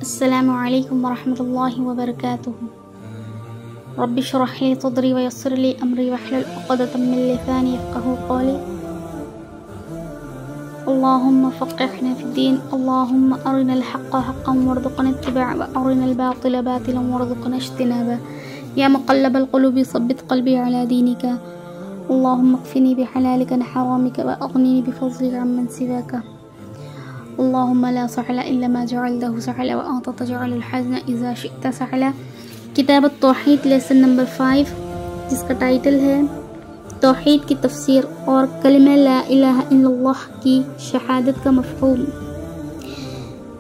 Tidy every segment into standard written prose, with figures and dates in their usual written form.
السلام علیکم ورحمۃ اللہ وبرکاتہ۔ رب اشرح لی صدری ویسر لی امری واحلل عقدۃ من لسانی یفقهوا قولی۔ اللہم فقہنا فی الدین، اللہم ارنا الحق حقا وارزقنا اتباعہ وارنا الباطل باطلا وارزقنا اجتنابہ، یا مقلب القلوب ثبت قلبی علی دینک، اللہم اکفنی بحلالک عن حرامک واغننی بفضلک عمن سواک، اللہم لا سہل الا ما جعلته سہلا وانت تجعل الحزن اذا شئت سہلا۔ کتاب التوحید لیسن نمبر 5، جس کا ٹائٹل ہے توحید کی تفسیر اور کلمہ لا الہ الا اللہ کی شہادت کا مفہوم۔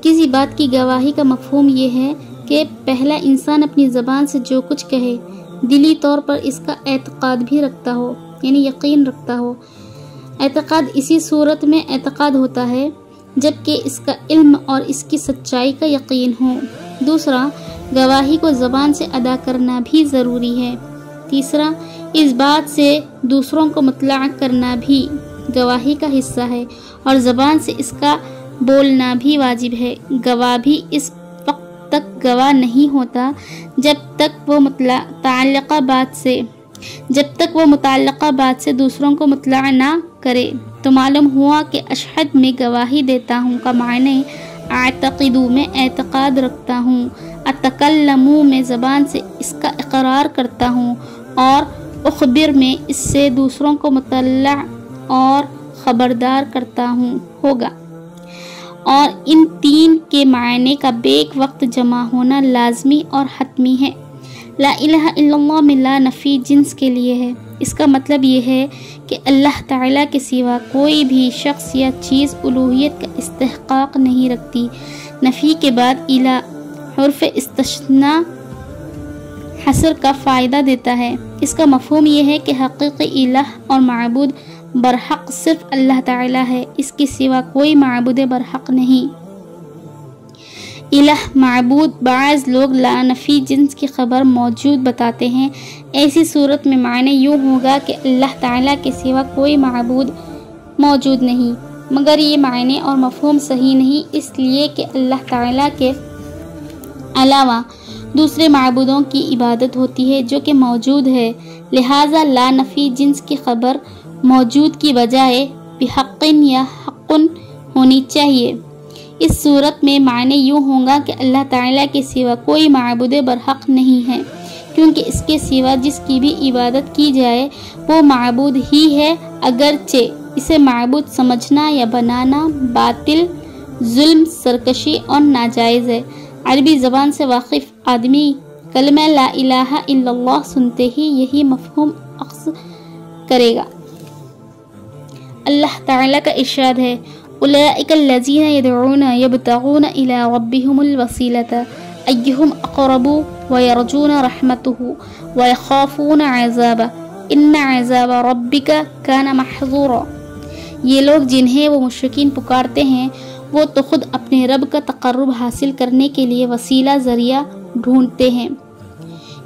کسی بات کی گواہی کا مفہوم یہ ہے کہ پہلا انسان اپنی زبان سے جو کچھ کہے دلی طور پر اس کا اعتقاد بھی رکھتا ہو، یعنی یقین رکھتا ہو۔ اعتقاد اسی صورت میں اعتقاد ہوتا ہے جبکہ اس کا علم اور اس کی سچائی کا یقین ہو۔ دوسرا، گواہی کو زبان سے ادا کرنا بھی ضروری ہے۔ تیسرا، اس بات سے دوسروں کو مطلع کرنا بھی گواہی کا حصہ ہے اور زبان سے اس کا بولنا بھی واجب ہے۔ گواہ بھی اس وقت تک گواہ نہیں ہوتا جب تک وہ متعلقہ بات سے دوسروں کو مطلع نہ کرے۔ تو معلوم ہوا کہ اشہد میں گواہی دیتا ہوں کا معنی اعتقدو میں اعتقاد رکھتا ہوں، اتکلمو میں زبان سے اس کا اقرار کرتا ہوں، اور اخبر میں اس سے دوسروں کو مطلع اور خبردار کرتا ہوں ہوگا۔ اور ان تین کے معنی کا بیک وقت جمع ہونا لازمی اور حتمی ہے۔ لا الہ الا اللہ میں لا نفی جنس کے لیے ہے۔ اس کا مطلب یہ ہے کہ اللہ تعالیٰ کے سوا کوئی بھی شخص یا چیز الوہیت کا استحقاق نہیں رکھتی۔ نفی کے بعد الہ حرف استثناء حصر کا فائدہ دیتا ہے۔ اس کا مفہوم یہ ہے کہ حقیقی الہ اور معبود برحق صرف اللہ تعالیٰ ہے، اس کے سوا کوئی معبود برحق نہیں۔ الہ، معبود، بعض لوگ لا نفی جنس کی خبر موجود بتاتے ہیں۔ ایسی صورت میں معنی یوں ہوگا کہ اللہ تعالیٰ کے سوا کوئی معبود موجود نہیں، مگر یہ معنی اور مفہوم صحیح نہیں، اس لیے کہ اللہ تعالیٰ کے علاوہ دوسرے معبودوں کی عبادت ہوتی ہے جو کہ موجود ہے، لہٰذا لا نفی جنس کی خبر موجود کی بجائے بحقن یا حقن ہونی چاہیے۔ اس صورت میں معنی یوں ہوگا کہ اللہ تعالیٰ کے سوا کوئی معبود برحق نہیں ہے، کیونکہ اس کے سوا جس کی بھی عبادت کی جائے وہ معبود ہی ہے، اگرچہ اسے معبود سمجھنا یا بنانا باطل، ظلم، سرکشی اور ناجائز ہے۔ عربی زبان سے واقف آدمی کلمہ لا الہ الا اللہ سنتے ہی یہی مفہوم اخذ کرے گا۔ اللہ تعالیٰ کا ارشاد ہے، اولئک الذین یدعون یبتغون الی ربہم الوسیلۃ ایہم اقرب ویرجون رحمتہ ویخافون عذابہ ان عذاب ربک کان محظورا۔ یہ لوگ جنہیں وہ مشرکین پکارتے ہیں وہ تو خود اپنے رب کا تقرب حاصل کرنے کے لیے وسیلہ ذریعہ ڈھونڈتے ہیں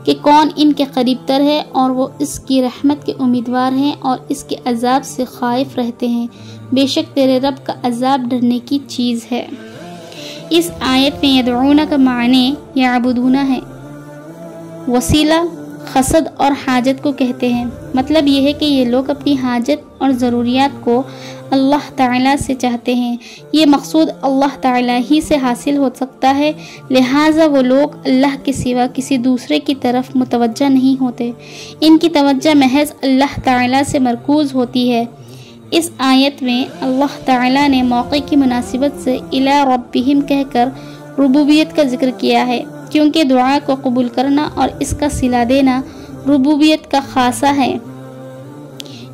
کہ کون ان کے قریب تر ہے، اور وہ اس کی رحمت کے امیدوار ہیں اور اس کے عذاب سے خائف رہتے ہیں۔ بے شک تیرے رب کا عذاب ڈرنے کی چیز ہے۔ اس آیت میں یدعون کا معنی یعبدون ہے۔ وسیلہ قصد اور حاجت کو کہتے ہیں۔ مطلب یہ ہے کہ یہ لوگ اپنی حاجت اور ضروریات کو اللہ تعالیٰ سے چاہتے ہیں۔ یہ مقصود اللہ تعالیٰ ہی سے حاصل ہو سکتا ہے، لہٰذا وہ لوگ اللہ کے سوا کسی دوسرے کی طرف متوجہ نہیں ہوتے، ان کی توجہ محض اللہ تعالیٰ سے مرکوز ہوتی ہے۔ اس آیت میں اللہ تعالیٰ نے موقع کی مناسبت سے الی ربہم کہہ کر ربوبیت کا ذکر کیا ہے، کیونکہ دعا کو قبول کرنا اور اس کا صلہ دینا ربوبیت کا خاصہ ہے۔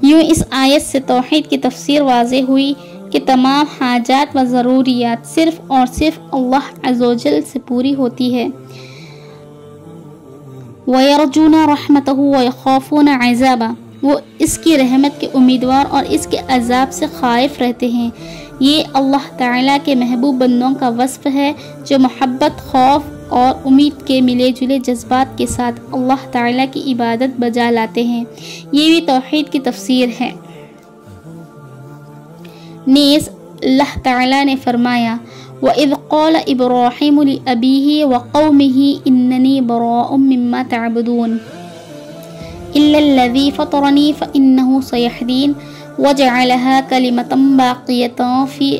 یوں اس آیت سے توحید کی تفسیر واضح ہوئی کہ تمام حاجات و ضروریات صرف اور صرف اللہ عز و جل سے پوری ہوتی ہے۔ وَيَرْجُونَ رَحْمَتَهُ وَيَخَافُونَ عَذَابَهُ، وہ اس کی رحمت کے امیدوار اور اس کے عذاب سے خائف رہتے ہیں۔ یہ اللہ تعالیٰ کے محبوب بندوں کا وصف ہے جو محبت، خوف اور امید کے ملے جلے جذبات کے ساتھ اللہ تعالیٰ کی عبادت بجا لاتے ہیں۔ یہ بھی توحید کی تفسیر ہے۔ نیز اللہ تعالیٰ نے فرمایا وَإِذْ قَالَ إِبْرَاهِيمُ لِأَبِيهِ وَقَوْمِهِ إِنَّنِي بَرَاءٌ مِّمَّا تَعْبُدُونَ إِلَّا الَّذِي فَطَرَنِي فَإِنَّهُ سَيَهْدِينِ وَجَعَلَهَا كَلِمَةً بَاقِيَةً فِي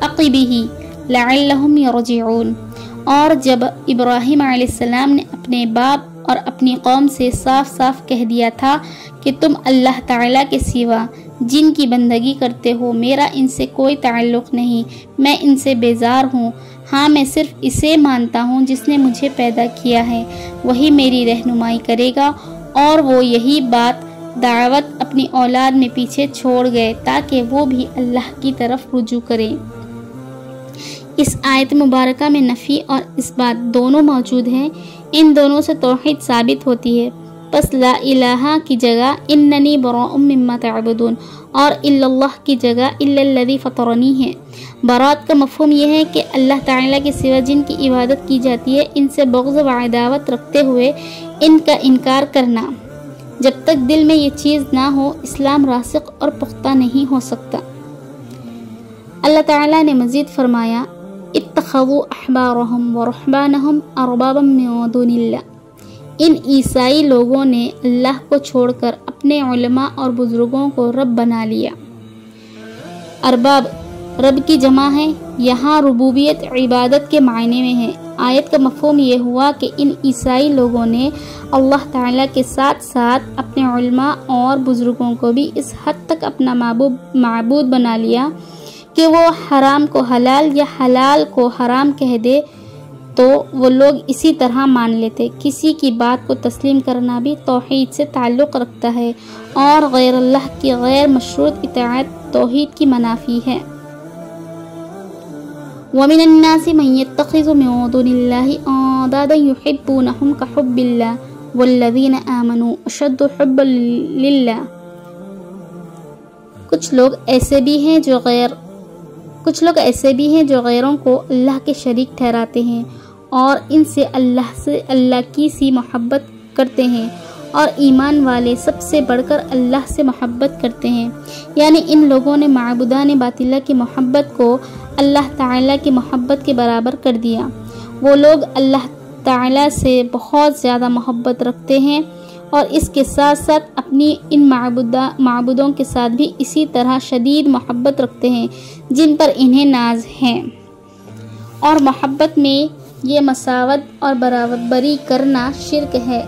عَقِبِهِ لَعَلَّهُمْ يَرْجِعُونَ۔ اور جب ابراہیم علیہ السلام نے اپنے باپ اور اپنی قوم سے صاف صاف کہہ دیا تھا کہ تم اللہ تعالیٰ کے سوا جن کی بندگی کرتے ہو میرا ان سے کوئی تعلق نہیں، میں ان سے بیزار ہوں، ہاں میں صرف اسے مانتا ہوں جس نے مجھے پیدا کیا ہے، وہی میری رہنمائی کرے گا۔ اور وہ یہی بات دعوت اپنی اولاد میں پیچھے چھوڑ گئے تاکہ وہ بھی اللہ کی طرف رجوع کریں۔ اس آیت مبارکہ میں نفی اور اثبات دونوں موجود ہیں، ان دونوں سے توحید ثابت ہوتی ہے۔ پس لا الہ کی جگہ اننی براء مما تعبدون اور الا اللہ کی جگہ الا الذی فطرنی ہے۔ برات کا مفہوم یہ ہے کہ اللہ تعالیٰ کے سوا جن کی عبادت کی جاتی ہے ان سے بغض و عداوت رکھتے ہوئے ان کا انکار کرنا۔ جب تک دل میں یہ چیز نہ ہو اسلام راسخ اور پختہ نہیں ہو سکتا۔ اللہ تعالیٰ نے مزید فرمایا اتخذوا احبارهم ورهبانهم اربابا من دون اللہ۔ ان عیسائی لوگوں نے اللہ کو چھوڑ کر اپنے علماء اور بزرگوں کو رب بنا لیا۔ ارباب رب کی جمع ہے، یہاں ربوبیت عبادت کے معنی میں ہے۔ آیت کا مفہوم یہ ہوا کہ ان عیسائی لوگوں نے اللہ تعالیٰ کے ساتھ ساتھ اپنے علماء اور بزرگوں کو بھی اس حد تک اپنا معبود بنا لیا کہ وہ حرام کو حلال یا حلال کو حرام کہہ دے تو وہ لوگ اسی طرح مان لیتے۔ کسی کی بات کو تسلیم کرنا بھی توحید سے تعلق رکھتا ہے اور غیر اللہ کی غیر مشروط اطاعت توحید کی منافی ہے۔ وَمِنَ النَّاسِ مَن يَتَّخِذُ مِن دُونِ اللَّهِ أَندَادًا يُحِبُّونَهُمْ كَحُبِّ اللَّهِ وَالَّذِينَ آمَنُوا أَشَدُّ حُبًّا لِلَّهِ۔ کچھ لوگ ایسے بھی ہیں جو غیروں کو اللہ کے شریک ٹھہراتے ہیں اور ان سے اللہ کی سی محبت کرتے ہیں، اور ایمان والے سب سے بڑھ کر اللہ سے محبت کرتے ہیں۔ یعنی ان لوگوں نے معبودان باطلہ کی محبت کو اللہ تعالیٰ کی محبت کے برابر کر دیا۔ وہ لوگ اللہ تعالیٰ سے بہت زیادہ محبت رکھتے ہیں اور اس کے ساتھ ساتھ اپنی ان معبودوں کے ساتھ بھی اسی طرح شدید محبت رکھتے ہیں جن پر انہیں ناز ہے۔ اور محبت میں یہ مساوات اور برابری کرنا شرک ہے۔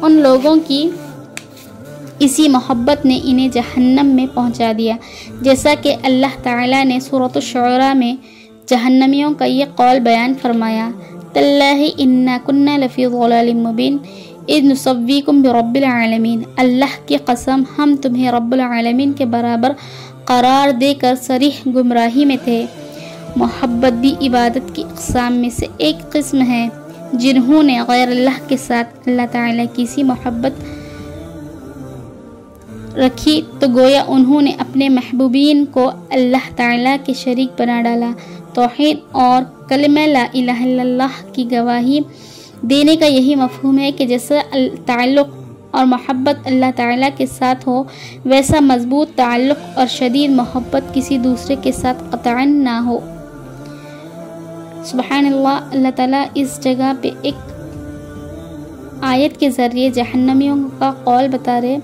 ان لوگوں کی اسی محبت نے انہیں جہنم میں پہنچا دیا، جیسا کہ اللہ تعالیٰ نے سورۃ الشعراء میں جہنمیوں کا یہ قول بیان فرمایا تاللہ انا کنا لفی ضلال مبین اذ نسویکم برب العالمین۔ اللہ کی قسم ہم تمہیں رب العالمین کے برابر قرار دے کر صریح گمراہی میں تھے۔ محبت بھی عبادت کی اقسام میں سے ایک قسم ہے۔ جنہوں نے غیر اللہ کے ساتھ اللہ تعالیٰ کی سی محبت رکھی تو گویا انہوں نے اپنے محبوبین کو اللہ تعالیٰ کے شریک بنا ڈالا۔ توحید اور کلمہ لا الہ الا اللہ کی گواہی دینے کا یہی مفہوم ہے کہ جیسا تعلق اور محبت اللہ تعالیٰ کے ساتھ ہو ویسا مضبوط تعلق اور شدید محبت کسی دوسرے کے ساتھ قطعاً نہ ہو۔ سبحان اللہ۔ اللہ تعالیٰ اس جگہ پہ ایک آیت کے ذریعے جہنمیوں کا قول بتا رہے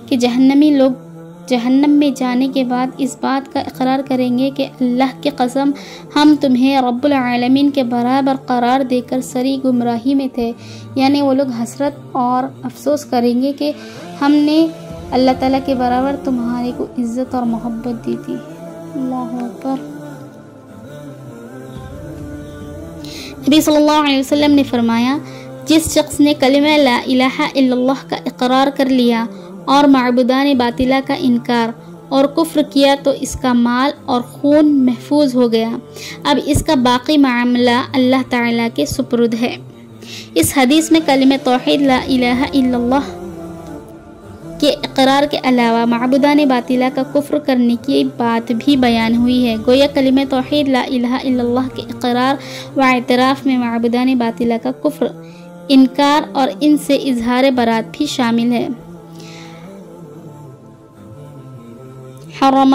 کہ جہنمی لوگ جہنم میں جانے کے بعد اس بات کا اقرار کریں گے کہ اللہ کی قسم ہم تمہیں رب العالمین کے برابر قرار دے کر سری گمراہی میں تھے۔ یعنی وہ لوگ حسرت اور افسوس کریں گے کہ ہم نے اللہ تعالیٰ کے برابر تمہارے کو عزت اور محبت دی تھی۔ اللہ اکبر۔ نبی صلی اللہ علیہ وسلم نے فرمایا جس شخص نے کلمہ لا الہ الا اللہ کا اقرار کر لیا اور معبودان باطلہ کا انکار اور کفر کیا تو اس کا مال اور خون محفوظ ہو گیا، اب اس کا باقی معاملہ اللہ تعالیٰ کے سپرد ہے۔ اس حدیث میں کلمہ توحید لا الہ الا اللہ کے اقرار کے علاوہ معبودان باطلہ کا کفر کرنے کی بات بھی بیان ہوئی ہے۔ گویا کلمہ توحید لا الہ الا اللہ کے اقرار و اعتراف میں معبودان باطلہ کا کفر، انکار اور ان سے اظہار برات بھی شامل ہے۔ حرم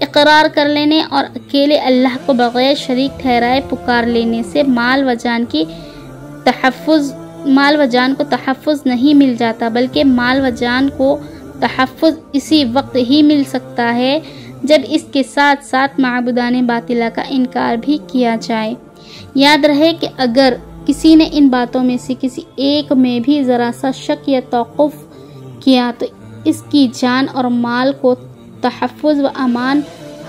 اقرار کر لینے اور اکیلے اللہ کو بغیر شریک ٹھہرائے پکار لینے سے مال و جان کو تحفظ نہیں مل جاتا، بلکہ مال و جان کو تحفظ اسی وقت ہی مل سکتا ہے جب اس کے ساتھ ساتھ معبودان باطلہ کا انکار بھی کیا جائے۔ یاد رہے کہ اگر کسی نے ان باتوں میں سے کسی ایک میں بھی ذرا سا شک یا توقف کیا تو اس کی جان اور مال کو تحفظ و امان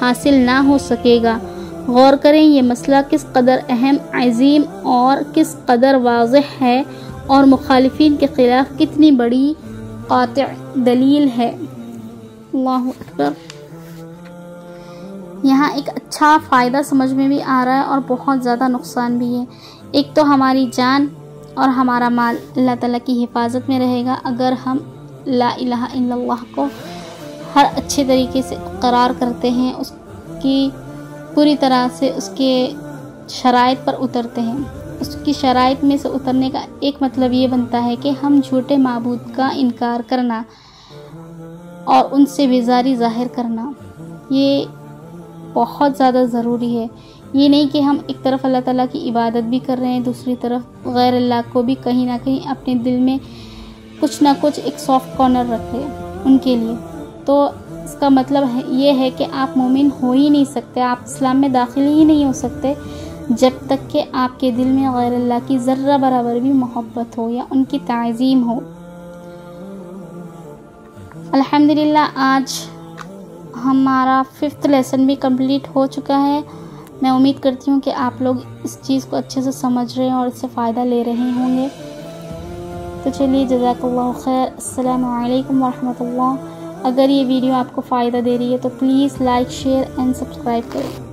حاصل نہ ہو سکے گا۔ غور کریں یہ مسئلہ کس قدر اہم، عظیم اور کس قدر واضح ہے اور مخالفین کے خلاف کتنی بڑی قاطع دلیل ہے۔ اللہ اکبر۔ یہاں ایک اچھا فائدہ سمجھ میں بھی آ رہا ہے اور بہت زیادہ نقصان بھی ہے۔ ایک تو ہماری جان اور ہمارا مال اللہ تعالیٰ کی حفاظت میں رہے گا اگر ہم لا الہ الا اللہ کو ہر اچھے طریقے سے اقرار کرتے ہیں، اس کی پوری طرح سے اس کے شرائط پر اترتے ہیں۔ اس کی شرائط میں سے اترنے کا ایک مطلب یہ بنتا ہے کہ ہم جھوٹے معبود کا انکار کرنا اور ان سے بیزاری ظاہر کرنا، یہ بہت زیادہ ضروری ہے۔ یہ نہیں کہ ہم ایک طرف اللہ تعالیٰ کی عبادت بھی کر رہے ہیں، دوسری طرف غیر اللہ کو بھی کہیں نہ کہیں اپنے دل میں کچھ نہ کچھ ایک سافٹ کارنر رکھے ان کے لیے، تو اس کا مطلب یہ ہے کہ آپ مومن ہو ہی نہیں سکتے، آپ اسلام میں داخل ہی نہیں ہو سکتے جب تک کہ آپ کے دل میں غیر اللہ کی ذرہ برابر بھی محبت ہو یا ان کی تعظیم ہو۔ الحمدللہ آج ہمارا 5th لیسن بھی کمپلیٹ ہو چکا ہے۔ میں امید کرتی ہوں کہ آپ لوگ اس چیز کو اچھے سے سمجھ رہے ہیں اور اس سے فائدہ لے رہے ہوں گے۔ تو چلیے، جزاک اللہ خیر۔ السلام علیکم ورحمۃ اللہ۔ اگر یہ ویڈیو آپ کو فائدہ دے رہی ہے تو please like, share and subscribe کریں۔